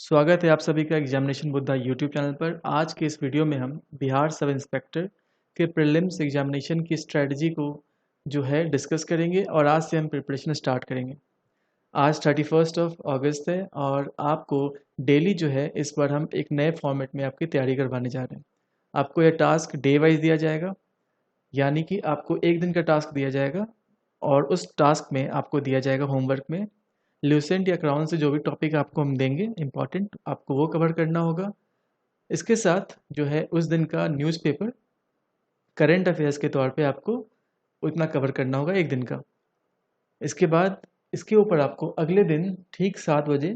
स्वागत है आप सभी का एग्जामिनेशन बुद्धा यूट्यूब चैनल पर। आज के इस वीडियो में हम बिहार सब इंस्पेक्टर के प्रीलिम्स एग्जामिनेशन की स्ट्रेटजी को जो है डिस्कस करेंगे और आज से हम प्रिपरेशन स्टार्ट करेंगे। आज 31 ऑफ अगस्त है और आपको डेली जो है इस बार हम एक नए फॉर्मेट में आपकी तैयारी करवाने जा रहे हैं। आपको यह टास्क डे वाइज दिया जाएगा, यानी कि आपको एक दिन का टास्क दिया जाएगा और उस टास्क में आपको दिया जाएगा होमवर्क में ल्यूसेंट या क्राउन से जो भी टॉपिक आपको हम देंगे इम्पॉर्टेंट, आपको वो कवर करना होगा। इसके साथ जो है उस दिन का न्यूज़पेपर करंट अफेयर्स के तौर पे आपको उतना कवर करना होगा एक दिन का। इसके बाद इसके ऊपर आपको अगले दिन ठीक 7 बजे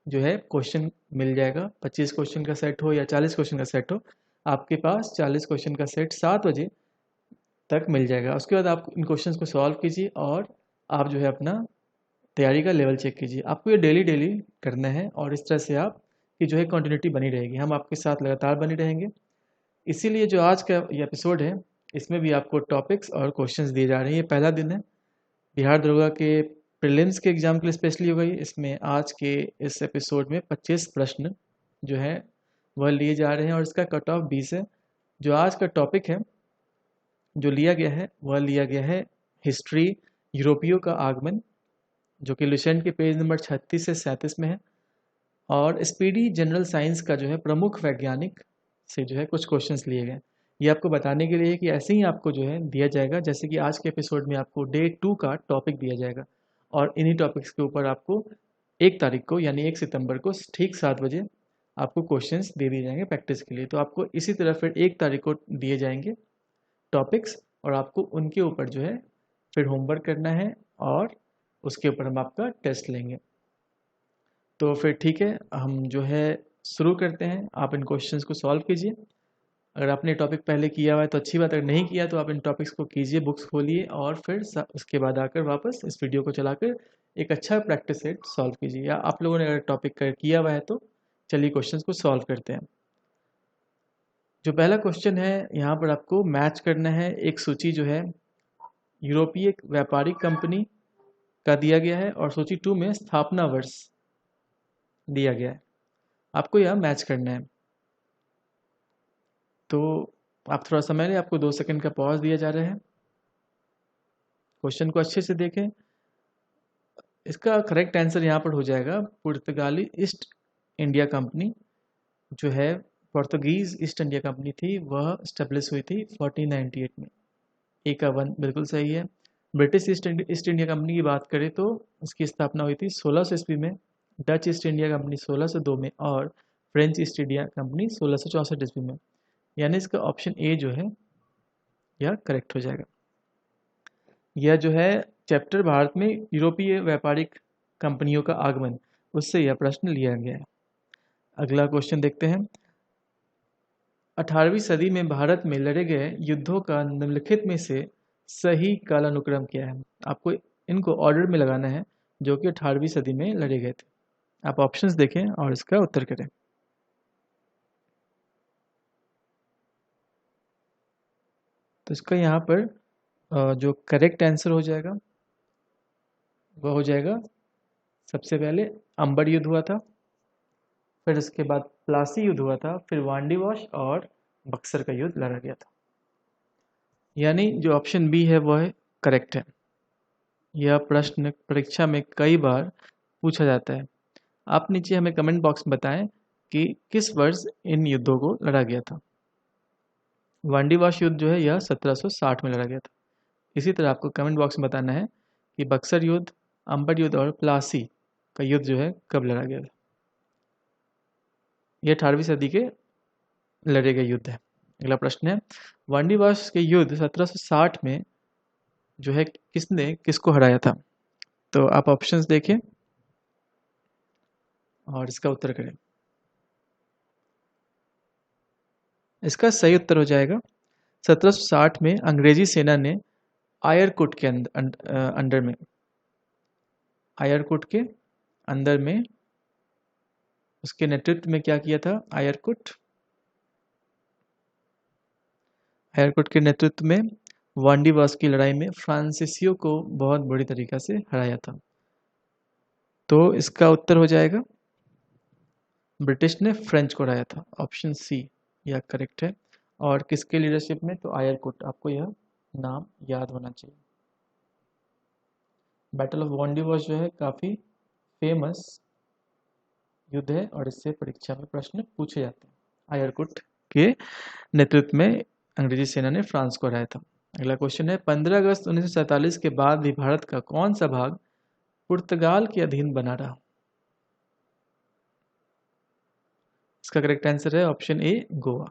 जो है क्वेश्चन मिल जाएगा। 25 क्वेश्चन का सेट हो या 40 क्वेश्चन का सेट हो, आपके पास 40 क्वेश्चन का सेट 7 बजे तक मिल जाएगा। उसके बाद आप इन क्वेश्चंस को सॉल्व कीजिए और आप जो है अपना तैयारी का लेवल चेक कीजिए। आपको ये डेली डेली करना है और इस तरह से आपकी जो है कंटिन्यूटी बनी रहेगी। हम आपके साथ लगातार बने रहेंगे। इसीलिए जो आज का ये एपिसोड है, इसमें भी आपको टॉपिक्स और क्वेश्चंस दिए जा रहे हैं। ये पहला दिन है बिहार दरोगा के प्रीलिम्स के एग्जाम के लिए स्पेशली हो गई। इसमें आज के इस एपिसोड में 25 प्रश्न जो है वह लिए जा रहे हैं और इसका कट ऑफ 20 है। जो आज का टॉपिक है जो लिया गया है वह लिया गया है हिस्ट्री, यूरोपियों का आगमन, जो कि लुसेंट के पेज नंबर 36 से 37 में है। और स्पीडी जनरल साइंस का जो है प्रमुख वैज्ञानिक से जो है कुछ क्वेश्चंस लिए गए। ये आपको बताने के लिए कि ऐसे ही आपको जो है दिया जाएगा, जैसे कि आज के एपिसोड में आपको डे 2 का टॉपिक दिया जाएगा और इन्हीं टॉपिक्स के ऊपर आपको 1 तारीख को यानी 1 सितंबर को ठीक 7 बजे आपको क्वेश्चंस दे दिए जाएंगे प्रैक्टिस के लिए। तो आपको इसी तरह फिर 1 तारीख को दिए जाएंगे टॉपिक्स और आपको उनके ऊपर जो है फिर होमवर्क करना है और उसके ऊपर हम आपका टेस्ट लेंगे। तो फिर ठीक है, हम जो है शुरू करते हैं। आप इन क्वेश्चंस को सॉल्व कीजिए। अगर आपने टॉपिक पहले किया हुआ है तो अच्छी बात, अगर नहीं किया तो आप इन टॉपिक्स को कीजिए, बुक्स खोलिए और फिर उसके बाद आकर वापस इस वीडियो को चलाकर एक अच्छा प्रैक्टिस सेट सॉल्व कीजिए। या आप लोगों ने अगर टॉपिक किया हुआ है तो चलिए क्वेश्चंस को सॉल्व करते हैं। जो पहला क्वेश्चन है यहाँ पर आपको मैच करना है एक सूची जो है यूरोपीय व्यापारिक कंपनी का दिया गया है और सूची 2 में स्थापना वर्ष दिया गया है। आपको यह मैच करना है। तो आप थोड़ा समय लें, आपको 2 सेकंड का पॉज दिया जा रहा है। क्वेश्चन को अच्छे से देखें। इसका करेक्ट आंसर यहाँ पर हो जाएगा पुर्तगाली ईस्ट इंडिया कंपनी जो है, पुर्तगीज ईस्ट इंडिया कंपनी थी, वह स्टेब्लिश हुई थी 1498 में। ए का 1 बिल्कुल सही है। ब्रिटिश ईस्ट इंडिया कंपनी की बात करें तो उसकी स्थापना हुई थी 1600 ईस्वी में। डच ईस्ट इंडिया कंपनी 1602 में और फ्रेंच ईस्ट इंडिया कंपनी 1664 ईस्वी में। यानी इसका ऑप्शन ए जो है यह करेक्ट हो जाएगा। यह जो है चैप्टर भारत में यूरोपीय व्यापारिक कंपनियों का आगमन, उससे यह प्रश्न लिया गया है। अगला क्वेश्चन देखते हैं। 18वीं सदी में भारत में लड़े गए युद्धों का निम्नलिखित में से सही कालानुक्रम क्या है। आपको इनको ऑर्डर में लगाना है जो कि 18वीं सदी में लड़े गए थे। आप ऑप्शंस देखें और इसका उत्तर करें। तो इसका यहाँ पर जो करेक्ट आंसर हो जाएगा वह हो जाएगा, सबसे पहले अंबर युद्ध हुआ था, फिर उसके बाद प्लासी युद्ध हुआ था, फिर वांडीवाश और बक्सर का युद्ध लड़ा गया था। यानी जो ऑप्शन बी है वह करेक्ट है। यह प्रश्न परीक्षा में कई बार पूछा जाता है। आप नीचे हमें कमेंट बॉक्स में बताएं कि किस वर्ष इन युद्धों को लड़ा गया था। वांडीवाश युद्ध जो है यह 1760 में लड़ा गया था। इसी तरह आपको कमेंट बॉक्स में बताना है कि बक्सर युद्ध, अंबर युद्ध और प्लासी का युद्ध जो है कब लड़ा गया था। यह 18वीं सदी के लड़े गए युद्ध है। अगला प्रश्न है, वांडीवाश के युद्ध 1760 में जो है किसने किसको हराया था। तो आप ऑप्शंस देखें और इसका उत्तर करें। इसका सही उत्तर हो जाएगा 1760 में अंग्रेजी सेना ने आयरकुट के अंडर में आयरकुट के अंदर में उसके नेतृत्व में क्या किया था। आयरकुट के नेतृत्व में वांडीवास की लड़ाई में फ्रांसीसियों को बहुत बुरी तरीका से हराया था। तो इसका उत्तर हो जाएगा ब्रिटिश ने फ्रेंच को हराया था। ऑप्शन सी यह करेक्ट है। और किसके लीडरशिप में? तो आयरकुट, आपको यह नाम याद होना चाहिए। बैटल ऑफ वॉन्डिवॉर्स जो है काफ़ी फेमस युद्ध है और इससे परीक्षा में प्रश्न पूछे जाते हैं। आयरकुट के नेतृत्व में अंग्रेजी सेना ने फ्रांस को हराया था। अगला क्वेश्चन है 15 अगस्त 1947 के बाद भी भारत का कौन सा भाग पुर्तगाल के अधीन बना रहा? इसका करेक्ट आंसर है ऑप्शन ए गोवा।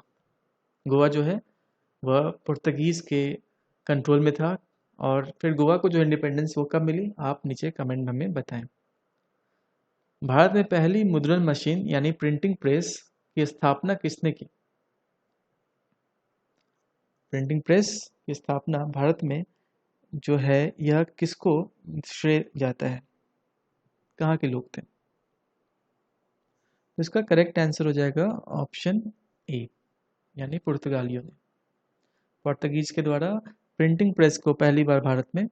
गोवा जो है वह पुर्तगीज के कंट्रोल में था। और फिर गोवा को जो इंडिपेंडेंस वो कब मिली, आप नीचे कमेंट में हमें बताएं। भारत में पहली मुद्रण मशीन यानी प्रिंटिंग प्रेस की स्थापना किसने की? प्रिंटिंग प्रेस की स्थापना भारत में जो है यह किसको श्रेय जाता है? कहाँ के लोग थे? तो इसका करेक्ट आंसर हो जाएगा ऑप्शन ए, यानी पुर्तगालियों ने। पोर्तुगीज के द्वारा प्रिंटिंग प्रेस को पहली बार भारत में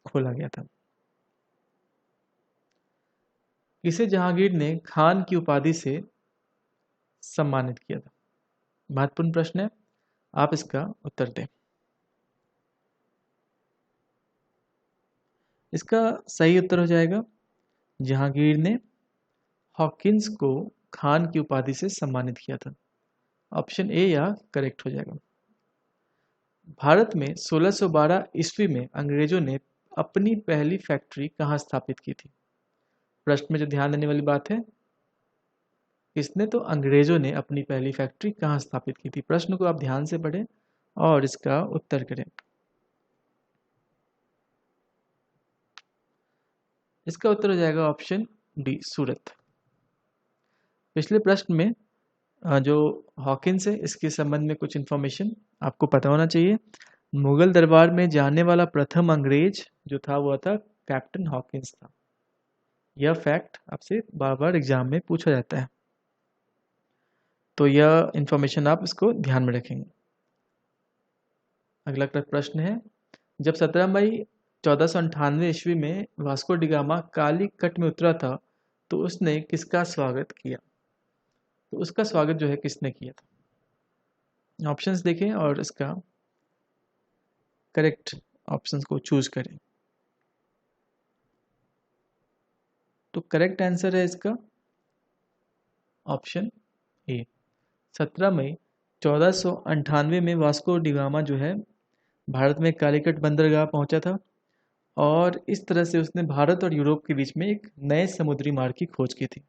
खोला गया था। किसे जहांगीर ने खान की उपाधि से सम्मानित किया था? महत्वपूर्ण प्रश्न है, आप इसका उत्तर दें। इसका सही उत्तर हो जाएगा जहांगीर ने हॉकिंस को खान की उपाधि से सम्मानित किया था। ऑप्शन ए या करेक्ट हो जाएगा। भारत में 1612 ईस्वी में अंग्रेजों ने अपनी पहली फैक्ट्री कहाँ स्थापित की थी? प्रश्न में जो ध्यान देने वाली बात है, किसने? तो अंग्रेजों ने अपनी पहली फैक्ट्री कहाँ स्थापित की थी। प्रश्न को आप ध्यान से पढ़ें और इसका उत्तर करें। इसका उत्तर हो जाएगा ऑप्शन डी, सूरत। पिछले प्रश्न में जो हॉकिंस है इसके संबंध में कुछ इन्फॉर्मेशन आपको पता होना चाहिए। मुगल दरबार में जाने वाला प्रथम अंग्रेज जो था वो था कैप्टन हॉकिंस था। यह फैक्ट आपसे बार बार एग्जाम में पूछा जाता है, तो यह इन्फॉर्मेशन आप इसको ध्यान में रखेंगे। अगला प्रश्न है, जब 17 मई 1498 ईस्वी में वास्को डिगामा कालीकट में उतरा था तो उसने किसका स्वागत किया? तो उसका स्वागत जो है किसने किया था? ऑप्शंस देखें और इसका करेक्ट ऑप्शंस को चूज करें। तो करेक्ट आंसर है इसका ऑप्शन ए। 17 मई 1498 में वास्को डिगामा जो है भारत में कालीकट बंदरगाह पहुंचा था और इस तरह से उसने भारत और यूरोप के बीच में एक नए समुद्री मार्ग की खोज की थी।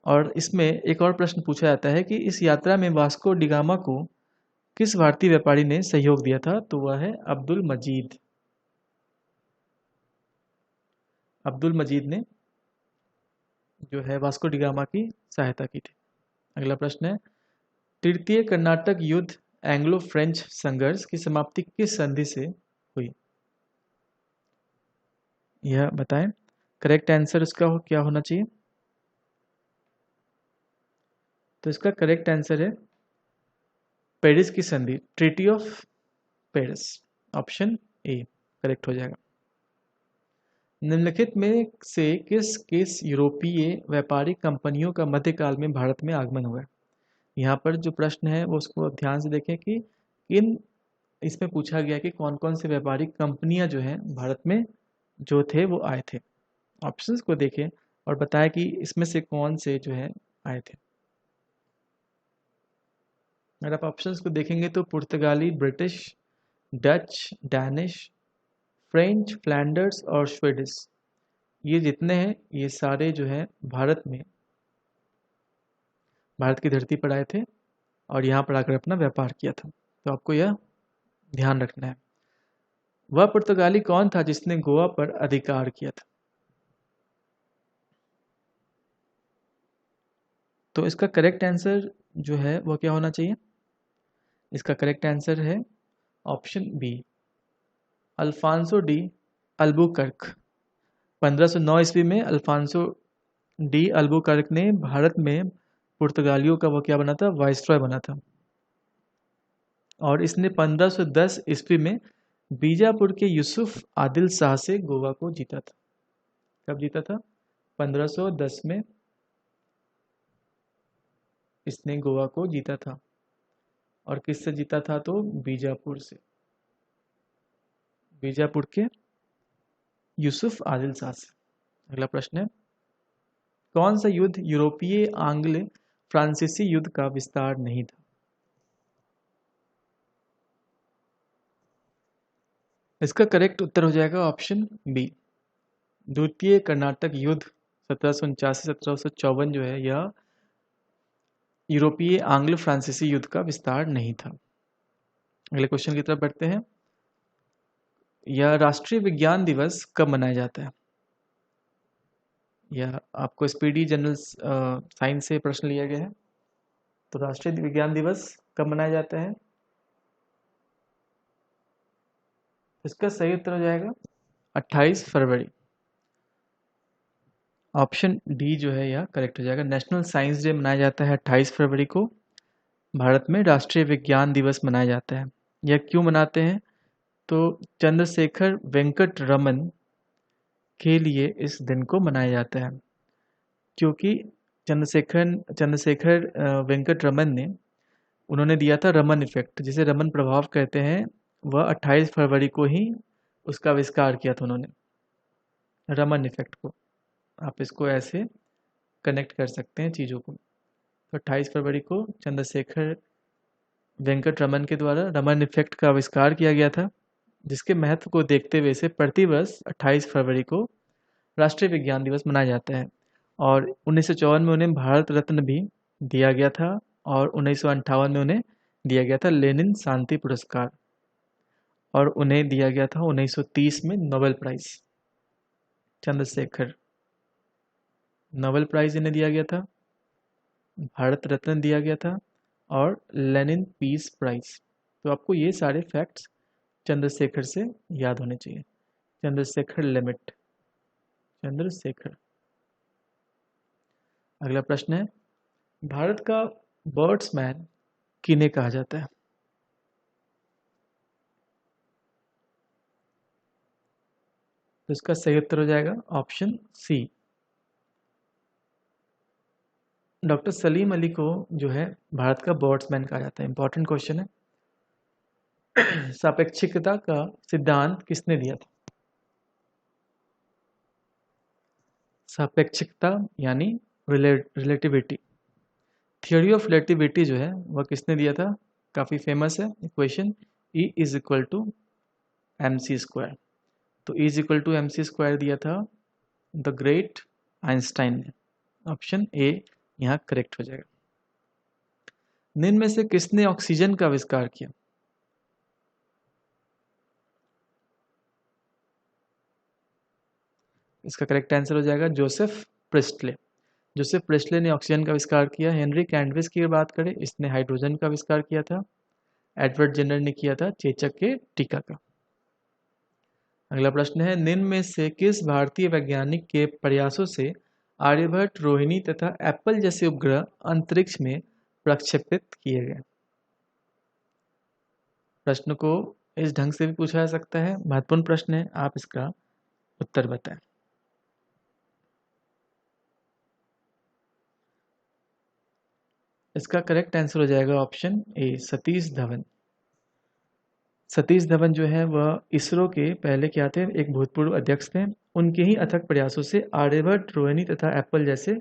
और इसमें एक और प्रश्न पूछा जाता है कि इस यात्रा में वास्को डिगामा को किस भारतीय व्यापारी ने सहयोग दिया था? तो वह है अब्दुल मजीद। अब्दुल मजीद ने जो है वास्को डिगामा की सहायता की थी। अगला प्रश्न है, तृतीय कर्नाटक युद्ध एंग्लो फ्रेंच संघर्ष की समाप्ति किस संधि से हुई? यह बताएं। करेक्ट आंसर इसका क्या होना चाहिए? तो इसका करेक्ट आंसर है पेरिस की संधि, treaty of Paris. Option A correct हो जाएगा। निम्नलिखित में से किस यूरोपीय व्यापारिक कंपनियों का मध्यकाल में भारत में आगमन हुआ? यहाँ पर जो प्रश्न है वो उसको ध्यान से देखें कि किन, इसमें पूछा गया कि कौन कौन से व्यापारिक कंपनियां जो हैं भारत में जो थे वो आए थे। ऑप्शंस को देखें और बताएं कि इसमें से कौन से जो है आए थे। अगर आप ऑप्शंस को देखेंगे तो पुर्तगाली, British, Dutch, Danish, French, Flanders और स्वीडिश, ये जितने हैं ये सारे जो है भारत की धरती पर आए थे और यहाँ पर आकर अपना व्यापार किया था। तो आपको यह ध्यान रखना है। वह पुर्तगाली कौन था जिसने गोवा पर अधिकार किया था? तो इसका करेक्ट आंसर जो है वो क्या होना चाहिए? इसका करेक्ट आंसर है option B, Alfonso de Albuquerque. 1509 ईस्वी में अल्फांसो डी अल्बुकर्क ने भारत में पुर्तगालियों का वो क्या बना था? वाइसरॉय बना था। और इसने 1510 ईस्वी में बीजापुर के यूसुफ आदिल शाह से गोवा को जीता था। कब जीता था? 1510 में इसने गोवा को जीता था। और किससे जीता था? तो बीजापुर से, बीजापुर के यूसुफ आदिल शाह से। अगला प्रश्न है, कौन सा युद्ध यूरोपीय आंग्ल फ्रांसीसी युद्ध का विस्तार नहीं था? इसका करेक्ट उत्तर हो जाएगा ऑप्शन बी, द्वितीय कर्नाटक युद्ध 1749-1754 जो है यह यूरोपीय आंग्ल फ्रांसीसी युद्ध का विस्तार नहीं था। अगले क्वेश्चन की तरफ बढ़ते हैं। यह राष्ट्रीय विज्ञान दिवस कब मनाया जाता है? यह आपको स्पीडी जनरल साइंस से प्रश्न लिया गया है। तो राष्ट्रीय विज्ञान दिवस कब मनाया जाता है? इसका सही उत्तर हो जाएगा 28 फरवरी। ऑप्शन डी जो है यह करेक्ट हो जाएगा। नेशनल साइंस डे मनाया जाता है 28 फरवरी को। भारत में राष्ट्रीय विज्ञान दिवस मनाया जाता है। यह क्यों मनाते हैं? तो चंद्रशेखर वेंकट रमन के लिए इस दिन को मनाया जाता है, क्योंकि चंद्रशेखर वेंकट रमन ने उन्होंने दिया था रमन इफेक्ट, जिसे रमन प्रभाव कहते हैं। वह 28 फरवरी को ही उसका आविष्कार किया था उन्होंने, रमन इफेक्ट को। आप इसको ऐसे कनेक्ट कर सकते हैं चीज़ों को। तो 28 फरवरी को चंद्रशेखर वेंकट रमन के द्वारा रमन इफेक्ट का आविष्कार किया गया था, जिसके महत्व को देखते हुए इसे प्रतिवर्ष 28 फरवरी को राष्ट्रीय विज्ञान दिवस मनाया जाता है। और 1954 में उन्हें भारत रत्न भी दिया गया था, और 1958 में उन्हें दिया गया था लेनिन शांति पुरस्कार, और उन्हें दिया गया था 1930 में Nobel prize. Chandrasekhar Nobel prize इन्हें दिया गया था, भारत रत्न दिया गया था, और लेनिन पीस प्राइज। तो आपको ये सारे फैक्ट्स चंद्रशेखर से याद होने चाहिए। चंद्रशेखर लिमिट, चंद्रशेखर। अगला प्रश्न है, भारत का बर्ड्समैन किन्हें कहा जाता है? तो इसका सही उत्तर हो जाएगा option C, doctor Salim Ali को जो है भारत का बर्ड्समैन कहा जाता है। इंपॉर्टेंट क्वेश्चन है। सापेक्षिकता का सिद्धांत किसने दिया था? सापेक्षिकता यानी रिलेटिविटी, थियोरी ऑफ रिलेटिविटी जो है वह किसने दिया था? काफ़ी फेमस है equation, E is equal to M C square. तो E is equal to M C square दिया था द ग्रेट आइंस्टाइन ने। ऑप्शन ए यहाँ करेक्ट हो जाएगा। निम्न में से किसने ऑक्सीजन का आविष्कार किया? इसका करेक्ट आंसर हो जाएगा जोसेफ प्रिस्टले। जोसेफ प्रिस्टले ने ऑक्सीजन का आविष्कार किया। हेनरी कैंडविस की बात करें, इसने हाइड्रोजन का आविष्कार किया था। एडवर्ड जेनर ने किया था चेचक के टीका का। अगला प्रश्न है, निम्न में से किस भारतीय वैज्ञानिक के प्रयासों से आर्यभट्ट, रोहिणी तथा एप्पल जैसे उपग्रह अंतरिक्ष में प्रक्षेपित किए गए? प्रश्न को इस ढंग से भी पूछा जा सकता है, महत्वपूर्ण प्रश्न है, आप इसका उत्तर बताएं। इसका करेक्ट आंसर हो जाएगा ऑप्शन ए, सतीश धवन। सतीश धवन जो है वह इसरो के पहले क्या थे? एक भूतपूर्व अध्यक्ष थे। उनके ही अथक प्रयासों से आर्यभट्ट, रोहिणी तथा एप्पल जैसे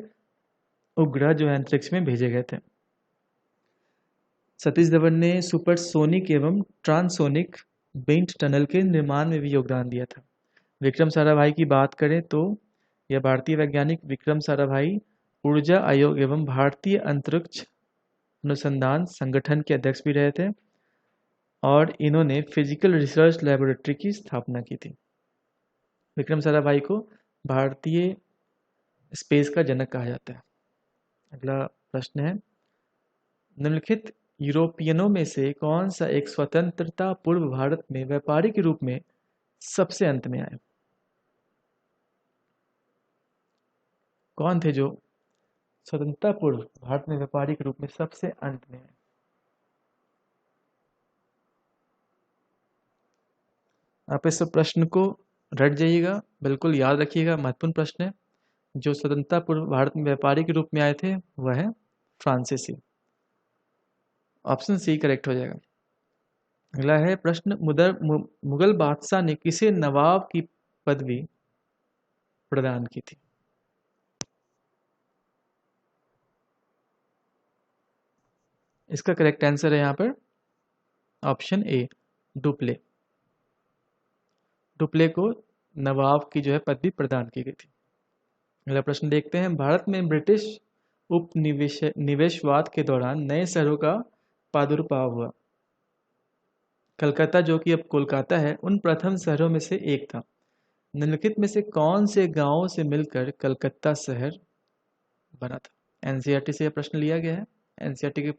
उपग्रह जो है अंतरिक्ष में भेजे गए थे। सतीश धवन ने सुपरसोनिक एवं ट्रांसोनिक विंड टनल के निर्माण में भी योगदान दिया था। विक्रम साराभाई की बात करें तो यह भारतीय वैज्ञानिक विक्रम साराभाई ऊर्जा आयोग एवं भारतीय अंतरिक्ष अनुसंधान संगठन के अध्यक्ष भी रहे थे, और इन्होंने फिजिकल रिसर्च लैबोरेटरी की स्थापना की थी। विक्रम साराभाई को भारतीय स्पेस का जनक कहा जाता है। अगला प्रश्न है, निम्नलिखित यूरोपियनों में से कौन सा एक स्वतंत्रता पूर्व भारत में व्यापारिक रूप में सबसे अंत में आए? कौन थे जो स्वतंत्रता पूर्व भारत में व्यापारिक रूप में सबसे अंत में आए? आप इस प्रश्न को रट जाइएगा, बिल्कुल याद रखिएगा, महत्वपूर्ण प्रश्न है। जो स्वतंत्रता पूर्व भारत में व्यापारिक रूप में आए थे वह है फ्रांसीसी। ऑप्शन सी करेक्ट हो जाएगा। अगला है प्रश्न, मुगल बादशाह ने किसे नवाब की पदवी प्रदान की थी? इसका करेक्ट आंसर है यहाँ पर ऑप्शन ए, डुप्ले। डुप्ले को नवाब की जो है पदवी प्रदान की गई थी। अगला प्रश्न देखते हैं, भारत में ब्रिटिश उपनिवेश निवेशवाद के दौरान नए शहरों का प्रादुर्भाव हुआ। कलकत्ता, जो कि अब कोलकाता है, उन प्रथम शहरों में से एक था। निम्नलिखित में से कौन से गांवों से मिलकर कलकत्ता शहर बना था? एनसीईआरटी से यह प्रश्न लिया गया है। एनसीईआरटी के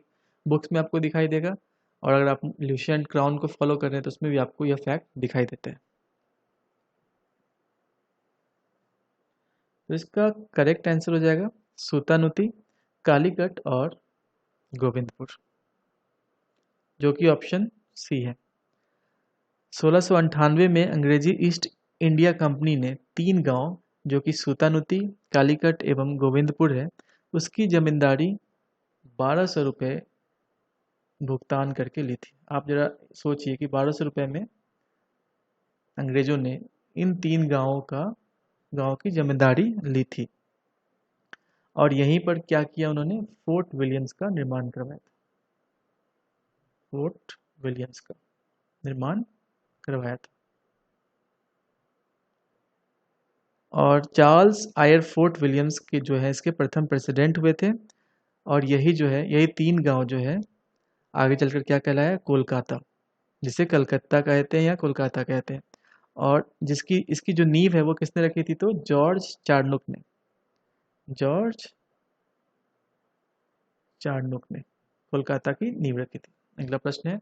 बुक्स में आपको दिखाई देगा, और अगर आप ल्यूशियन क्राउन को फॉलो कर रहे हैं तो उसमें भी आपको यह फैक्ट दिखाई देता है। तो इसका करेक्ट आंसर हो जाएगा सूतानुती, कालीकट और गोविंदपुर, जो कि ऑप्शन सी है। 1698 में अंग्रेजी ईस्ट इंडिया कंपनी ने 3 गांव, जो कि सूतानुती, कालीकट एवं गोविंदपुर है, उसकी जमींदारी 1200 रुपये भुगतान करके ली थी। आप जरा सोचिए कि 1200 रुपये में अंग्रेजों ने इन 3 गांवों की जमींदारी ली थी, और यहीं पर क्या किया उन्होंने? फोर्ट विलियम्स का निर्माण करवाया था। फोर्ट विलियम्स का निर्माण करवाया था। और चार्ल्स आयर फोर्ट विलियम्स के जो है इसके प्रथम प्रेसिडेंट हुए थे, और यही जो है, यही 3 गांव जो है आगे चलकर क्या कहलाया? कोलकाता, जिसे कलकत्ता कहते हैं या कोलकाता कहते हैं। और जिसकी इसकी जो नींव है वो किसने रखी थी? तो जॉर्ज चार्नोक ने। जॉर्ज चार्नोक ने कोलकाता की नींव रखी थी। अगला प्रश्न है,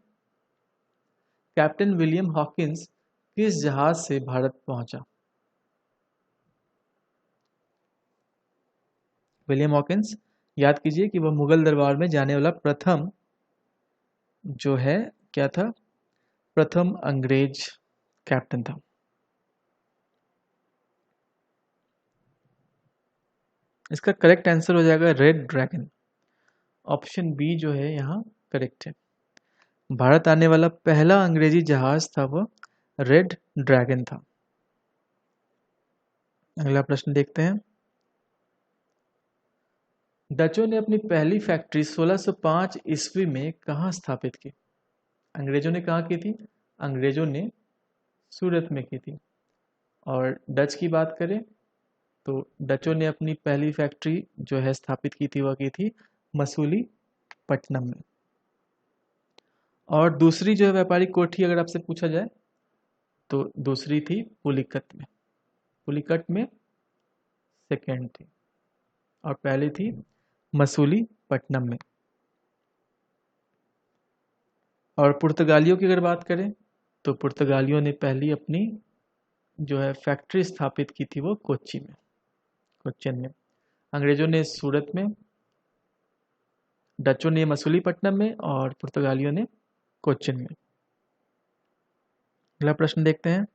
कैप्टन विलियम हॉकिंस किस जहाज से भारत पहुंचा? विलियम हॉकिंस, याद कीजिए कि वह मुगल दरबार में जाने वाला प्रथम जो है क्या था? प्रथम अंग्रेज कैप्टन था। इसका करेक्ट आंसर हो जाएगा रेड ड्रैगन। ऑप्शन बी जो है यहाँ करेक्ट है। भारत आने वाला पहला अंग्रेजी जहाज था वह रेड ड्रैगन था। अगला प्रश्न देखते हैं, डचों ने अपनी पहली फैक्ट्री 1605 ईस्वी में कहाँ स्थापित की? अंग्रेजों ने कहाँ की थी? अंग्रेजों ने सूरत में की थी। और डच की बात करें तो डचों ने अपनी पहली फैक्ट्री जो है स्थापित की थी वह की थी मसूलीपट्टनम में। और दूसरी जो है व्यापारिक कोठी अगर आपसे पूछा जाए तो दूसरी थी पुलिकत में। पुलिकट में सेकेंड थी, और पहली थी मसूलीपट्टनम में। और पुर्तगालियों की अगर बात करें तो पुर्तगालियों ने पहली अपनी जो है फैक्ट्री स्थापित की थी वो कोच्चिन में। अंग्रेजों ने सूरत में, डचों ने मसूलीपट्टनम में, और पुर्तगालियों ने कोच्चिन में। अगला प्रश्न देखते हैं,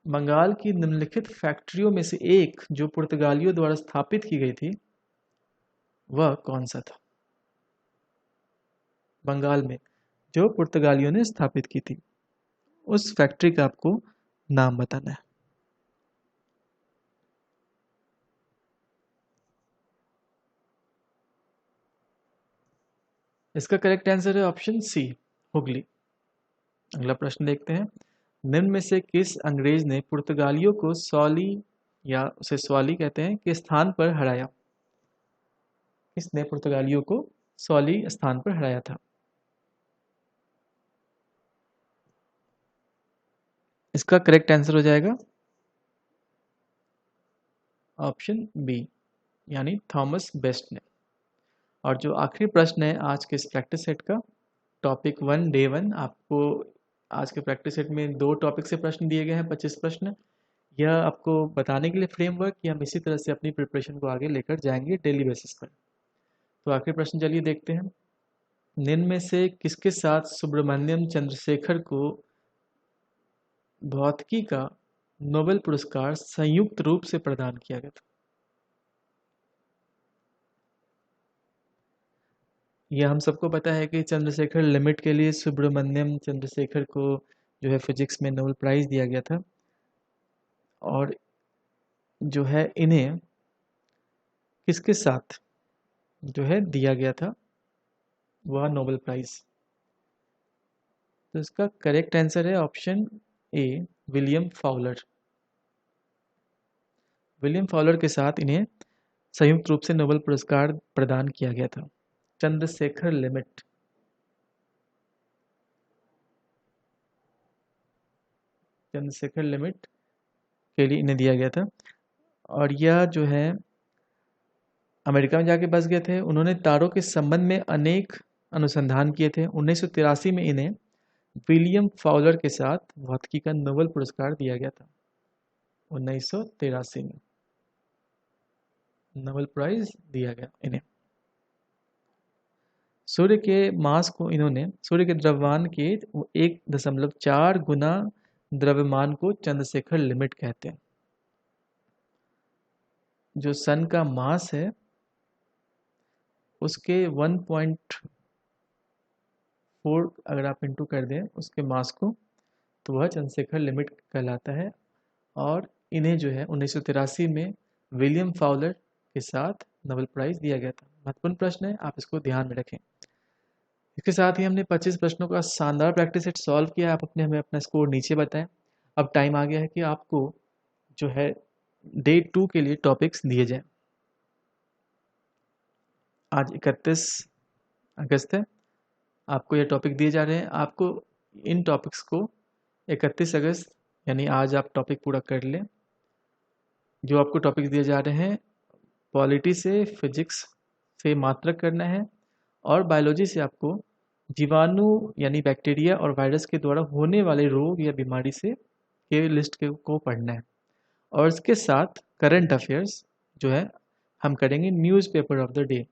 बंगाल की निम्नलिखित फैक्ट्रियों में से एक जो पुर्तगालियों द्वारा स्थापित की गई थी वह कौन सा था? बंगाल में जो पुर्तगालियों ने स्थापित की थी उस फैक्ट्री का आपको नाम बताना है। इसका करेक्ट आंसर है ऑप्शन सी, हुगली। अगला प्रश्न देखते हैं, निम्न में से किस अंग्रेज ने पुर्तगालियों को सौली, या उसे स्वाली कहते हैं, के स्थान पर हराया? किसने पुर्तगालियों को सौली स्थान पर हराया था? इसका करेक्ट आंसर हो जाएगा ऑप्शन बी, यानी थॉमस बेस्ट ने। और जो आखिरी प्रश्न है आज के इस प्रैक्टिस सेट का, टॉपिक 1 डे 1, आपको आज के प्रैक्टिस सेट में 2 टॉपिक से प्रश्न दिए गए हैं, 25 प्रश्न। यह आपको बताने के लिए फ्रेमवर्क कि हम इसी तरह से अपनी प्रिपरेशन को आगे लेकर जाएंगे डेली बेसिस पर। तो आखिरी प्रश्न चलिए देखते हैं, निम्न में से किसके साथ सुब्रमण्यम चंद्रशेखर को भौतिकी का नोबेल पुरस्कार संयुक्त रूप से प्रदान किया गया था? ये हम सबको पता है कि चंद्रशेखर लिमिट के लिए सुब्रमण्यम चंद्रशेखर को जो है फिजिक्स में नोबेल प्राइज़ दिया गया था, और जो है इन्हें किसके साथ जो है दिया गया था वह नोबेल प्राइज़। तो इसका करेक्ट आंसर है option A, William Fowler. William Fowler के साथ इन्हें संयुक्त रूप से नोबेल पुरस्कार प्रदान किया गया था। चंद्रशेखर लिमिट, चंद्रशेखर लिमिट के लिए इन्हें दिया गया था। और यह जो है अमेरिका में जाके बस गए थे। उन्होंने तारों के संबंध में अनेक अनुसंधान किए थे। 1983 में इन्हें विलियम फाउलर के साथ भौतिकी का नोबेल पुरस्कार दिया गया था। 1983 में नोबेल प्राइज दिया गया इन्हें। सूर्य के मास को इन्होंने सूर्य के द्रव्यमान के 1.4 गुना द्रव्यमान को चंद्रशेखर लिमिट कहते हैं। जो सन का मास है उसके 1.4 अगर आप इंटू कर दें उसके मास को, तो वह चंद्रशेखर लिमिट कहलाता है। और इन्हें जो है 1983 में विलियम फाउलर के साथ नोबेल प्राइज़ दिया गया था। महत्वपूर्ण प्रश्न है, आप इसको ध्यान में रखें। इसके साथ ही हमने 25 प्रश्नों का शानदार प्रैक्टिस सेट सॉल्व किया। आप अपने हमें अपना स्कोर नीचे बताएं। अब टाइम आ गया है कि आपको जो है डे 2 के लिए टॉपिक्स दिए जाएं। आज 31 अगस्त है, आपको ये टॉपिक दिए जा रहे हैं। आपको इन टॉपिक्स को 31 अगस्त यानी आज आप टॉपिक पूरा कर लें। जो आपको टॉपिक दिए जा रहे हैं, पॉलिटी से, फिजिक्स से मात्रक करना है, और बायोलॉजी से आपको जीवाणु यानी बैक्टीरिया और वायरस के द्वारा होने वाले रोग या बीमारी से के लिस्ट को पढ़ना है। और इसके साथ करंट अफेयर्स जो है हम करेंगे न्यूज़पेपर ऑफ द डे।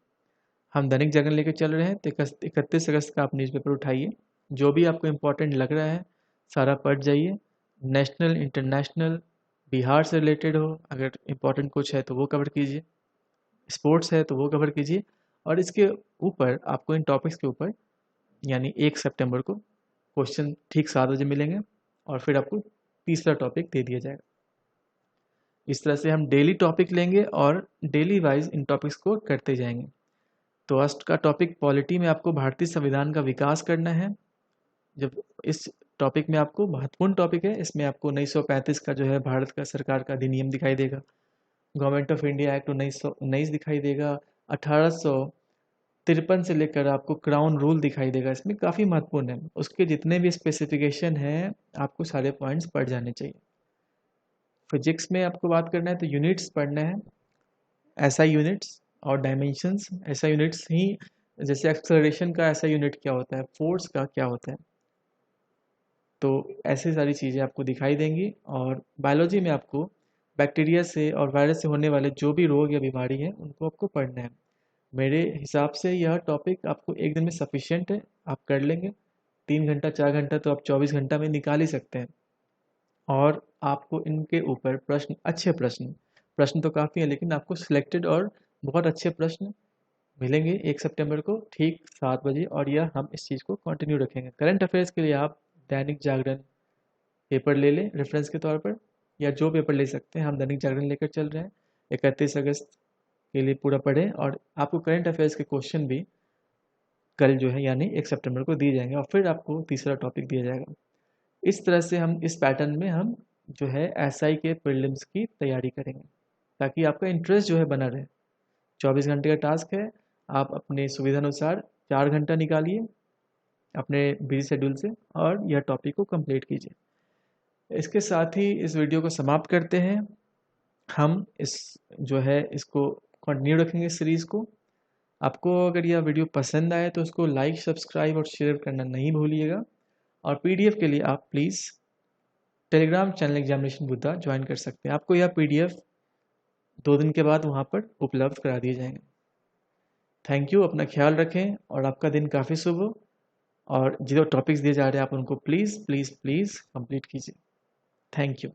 हम दैनिक जागरण लेकर चल रहे हैं, तो 31 अगस्त का आप न्यूज़पेपर उठाइए। जो भी आपको इम्पोर्टेंट लग रहा है सारा पढ़ जाइए। नेशनल, इंटरनेशनल, बिहार से रिलेटेड हो, अगर इम्पोर्टेंट कुछ है तो वो कवर कीजिए, स्पोर्ट्स है तो वो कवर कीजिए। और इसके ऊपर आपको इन टॉपिक्स के ऊपर यानी 1 सितंबर को क्वेश्चन ठीक 7 बजे मिलेंगे, और फिर आपको तीसरा टॉपिक दे दिया जाएगा। इस तरह से हम डेली टॉपिक लेंगे और डेली वाइज इन टॉपिक्स को करते जाएंगे। तो आज का टॉपिक पॉलिटी में आपको भारतीय संविधान का विकास करना है। जब इस टॉपिक में आपको महत्वपूर्ण टॉपिक है, इसमें आपको 1935 का जो है भारत का सरकार का अधिनियम दिखाई देगा, गवर्नमेंट ऑफ इंडिया एक्ट 1919 दिखाई देगा, 1853 से लेकर आपको क्राउन रूल दिखाई देगा। इसमें काफ़ी महत्वपूर्ण है, उसके जितने भी स्पेसिफिकेशन हैं आपको सारे पॉइंट्स पढ़ जाने चाहिए। फिजिक्स में आपको बात करना है तो यूनिट्स पढ़ना है, एसआई यूनिट्स और डायमेंशंस। एसआई यूनिट्स ही, जैसे एक्सेलरेशन का एसआई यूनिट क्या होता है, फोर्स का क्या होता है, तो ऐसी सारी चीज़ें आपको दिखाई देंगी। और बायोलॉजी में आपको बैक्टीरिया से और वायरस से होने वाले जो भी रोग या बीमारी है उनको आपको पढ़ना है। मेरे हिसाब से यह टॉपिक आपको एक दिन में सफिशिएंट है, आप कर लेंगे। 3 घंटा 4 घंटा तो आप 24 घंटा में निकाल ही सकते हैं। और आपको इनके ऊपर प्रश्न, अच्छे प्रश्न तो काफ़ी हैं, लेकिन आपको सिलेक्टेड और बहुत अच्छे प्रश्न मिलेंगे 1 सितंबर को ठीक 7 बजे। और यह हम इस चीज़ को कंटिन्यू रखेंगे। करंट अफेयर्स के लिए आप दैनिक जागरण पेपर ले लें रेफरेंस के तौर पर, या जो पेपर ले सकते हैं। हम दैनिक जागरण लेकर चल रहे हैं। 31 अगस्त के लिए पूरा पढ़ें, और आपको करंट अफेयर्स के क्वेश्चन भी कल जो है यानी 1 सितंबर को दिए जाएंगे, और फिर आपको तीसरा टॉपिक दिया जाएगा। इस तरह से हम इस पैटर्न में हम जो है एसआई के प्रीलिम्स की तैयारी करेंगे, ताकि आपका इंटरेस्ट जो है बना रहे। 24 घंटे का टास्क है, आप अपने सुविधानुसार 4 घंटा निकालिए अपने बिजी शेड्यूल से, और यह टॉपिक को कंप्लीट कीजिए। इसके साथ ही इस वीडियो को समाप्त करते हैं। हम इस जो है इसको कंटिन्यू रखेंगे इस सीरीज़ को। आपको अगर यह वीडियो पसंद आए तो उसको लाइक, सब्सक्राइब और शेयर करना नहीं भूलिएगा। और पीडीएफ के लिए आप please Telegram channel examination Buddha join कर सकते हैं। आपको यह पीडीएफ 2 दिन के बाद वहाँ पर उपलब्ध करा दिए जाएंगे। थैंक यू, अपना ख्याल रखें और आपका दिन काफ़ी शुभ हो। और जो टॉपिक्स दिए जा रहे हैं आप उनको प्लीज़ प्लीज़ प्लीज़ कंप्लीट कीजिए। Thank you.